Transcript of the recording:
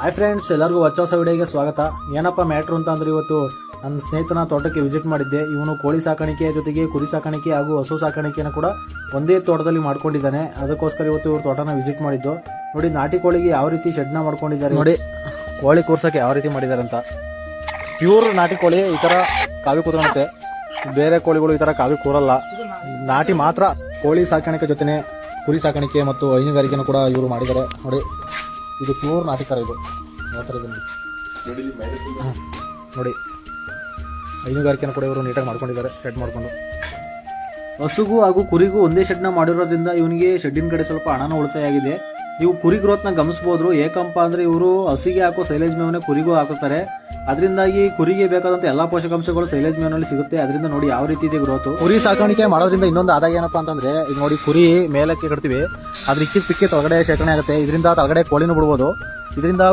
Hi friends, ಎಲ್ಲರಿಗೂ ಹೊಸ ವಿಡಿಯೋಗೆ ಸ್ವಾಗತ. ಏನಪ್ಪ ಮ್ಯಾಟ್ರು ಅಂತ ಅಂದ್ರೆ, ಇವತ್ತು ನನ್ನ ಸ್ನೇಹಿತನ ತೋಟಕ್ಕೆ ವಿಸಿಟ್ ಮಾಡಿದ್ದೆ. ಇವನು ಕೋಳಿ ಸಾಕಾಣಿಕೆ ಜೊತೆಗೆ ಕುರಿ ಸಾಕಾಣಿಕೆ ಹಾಗೂ ಹಸು ಸಾಕಾಣಿಕೆಯನ್ನು ಕೂಡ ಒಂದೇ ತೋಟದಲ್ಲಿ ಮಾಡ್ಕೊಂಡಿದ್ದಾನೆ. ಅದಕ್ಕೋಸ್ಕರ ಇವತ್ತು ಇವ್ರ ತೋಟನ ವಿಸಿಟ್ ಮಾಡಿದ್ದು. ನೋಡಿ, ನಾಟಿ ಕೋಳಿಗೆ ಯಾವ ರೀತಿ ಶೆಡ್ನ ಮಾಡ್ಕೊಂಡಿದ್ದಾರೆ ನೋಡಿ. ಕೋಳಿ ಕೂರ್ಸಕ್ಕೆ ಯಾವ ರೀತಿ ಮಾಡಿದ್ದಾರೆ ಅಂತ. ಪ್ಯೂರ್ ನಾಟಿ ಕೋಳಿ ಈ ತರ ಕಾವಿ ಕೂತ್ಕೊಳ್ಳುತ್ತೆ. ಬೇರೆ ಕೋಳಿಗಳು ಈ ತರ ಕಾವಿ ಕೂರಲ್ಲ. ನಾಟಿ ಮಾತ್ರ. ಕೋಳಿ ಸಾಕಾಣಿಕೆ ಜೊತೆನೆ ಕುರಿ ಸಾಕಾಣಿಕೆ ಮತ್ತು ಹೈನುಗಾರಿಕೆಯನ್ನು ಕೂಡ ಇವರು ಮಾಡಿದ್ದಾರೆ. ನೋಡಿ, ಇದು ಪ್ಯೂರ್ ನಾಟಿಕರ. ಇದು ನೋಡಿ, ಹೈನುಗಾರಿಕೆಯನ್ನು ಕೂಡ ಇವರು ನೀಟಾಗಿ ಮಾಡ್ಕೊಂಡಿದ್ದಾರೆ, ಶೆಡ್ ಮಾಡ್ಕೊಂಡು. ಹಸುಗೂ ಹಾಗೂ ಕುರಿಗೂ ಒಂದೇ ಶೆಡ್ನ ಮಾಡಿರೋದ್ರಿಂದ ಇವನಿಗೆ ಶೆಡ್ಡಿನ ಕಡೆ ಸ್ವಲ್ಪ ಹಣನ ಉಳಿತಾಯ ಆಗಿದೆ. ನೀವು ಕುರಿ ಗ್ರೋತ್ನ ಗಮನಿಸಬಹುದು. ಏಕಂಪ ಅಂದ್ರೆ ಇವರು ಹಸಿಗೆ ಹಾಕೋ ಸೈಲೇಜ್ ಮೇವನ್ನ ಕುರಿಗೂ ಹಾಕುತ್ತಾರೆ. ಅದರಿಂದಾಗಿ ಕುರಿಗೆ ಬೇಕಾದಂತ ಎಲ್ಲಾ ಪೋಷಕಾಂಶಗಳು ಸೈಲೇಜ್ ಮೇವ್ನಲ್ಲಿ ಸಿಗುತ್ತೆ. ಅದರಿಂದ ನೋಡಿ ಯಾವ ರೀತಿ ಇದೆ ಗ್ರೋತ್. ಕುರಿ ಸಾಕಾಣಿಕೆ ಮಾಡೋದ್ರಿಂದ ಇನ್ನೊಂದು ಆದಾಯ ಏನಪ್ಪಾ ಅಂತಂದ್ರೆ, ಈಗ ನೋಡಿ, ಕುರಿ ಮೇಲಕ್ಕೆ ಕಟ್ತೀವಿ, ಅದ್ರ ಇಕ್ಕಿದ ಪಿಕ್ಕಿ ತಳಗಡೆ ಶೇಖರಣೆ ಆಗುತ್ತೆ. ಇದರಿಂದ ತಳಗಡೆ ಕೋಳಿನೂ ಬಿಡ್ಬೋದು. ಇದರಿಂದ